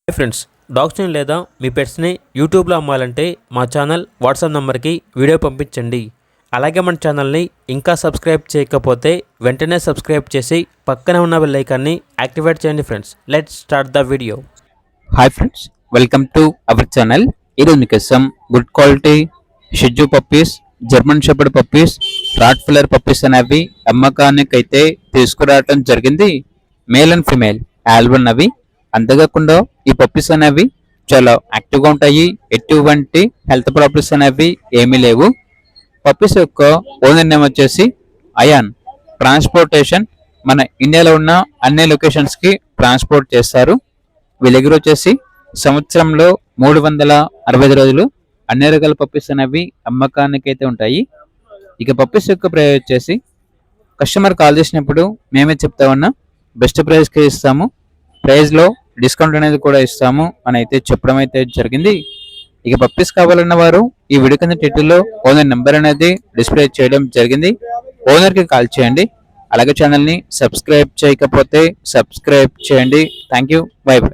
Hi friends, డాగ్స్ని లేదా మీ పెట్స్ని యూట్యూబ్లో అమ్మాలంటే మా ఛానల్ వాట్సాప్ నెంబర్కి వీడియో పంపించండి. అలాగే మన ఛానల్ని ఇంకా సబ్స్క్రైబ్ చేయకపోతే వెంటనే సబ్స్క్రైబ్ చేసి పక్కనే ఉన్న బెల్ ఐకాన్ని యాక్టివేట్ చేయండి. Friends, let's start the video. Hi friends, welcome to our channel. ఈరోజు మీకోసం గుడ్ క్వాలిటీ షిజు puppies, German shepherd puppies, rottweiler puppies అనేవి అమ్మకానికి అయితే తీసుకురావడం జరిగింది. మేల్ అండ్ ఫిమేల్ ఆల్బన్ అవి. అంతేకాకుండా ఈ పప్పీస్ అనేవి చాలా యాక్టివ్గా ఉంటాయి. ఎటువంటి హెల్త్ ప్రాబ్లమ్స్ అనేవి ఏమీ లేవు. పప్పీస్ యొక్క ఓనర్ నేమ్ వచ్చేసి అయాన్. ట్రాన్స్పోర్టేషన్ మన ఇండియాలో ఉన్న అన్ని లొకేషన్స్కి ట్రాన్స్పోర్ట్ చేస్తారు. వీళ్ళ దగ్గర వచ్చేసి సంవత్సరంలో 365 రోజులు అన్ని రకాల పప్పీస్ అనేవి అమ్మకానికి అయితే ఉంటాయి. ఇక పప్పీస్ యొక్క ప్రైస్ వచ్చేసి కస్టమర్ కాల్ చేసినప్పుడు మేమే చెప్తామన్నా బెస్ట్ ప్రైస్కి ఇస్తాము, ప్రైస్లో డిస్కౌంట్ అనేది కూడా ఇస్తాము అని అయితే చెప్పడం అయితే జరిగింది. ఇక పప్పీస్ కావాలన్న వారు ఈ వీడియో కింద టైటిల్లో ఓనర్ నెంబర్ అనేది డిస్ప్లే చేయడం జరిగింది. ఓనర్కి కాల్ చేయండి. అలాగే ఛానల్ని సబ్స్క్రైబ్ చేయకపోతే సబ్స్క్రైబ్ చేయండి. Thank you, by by.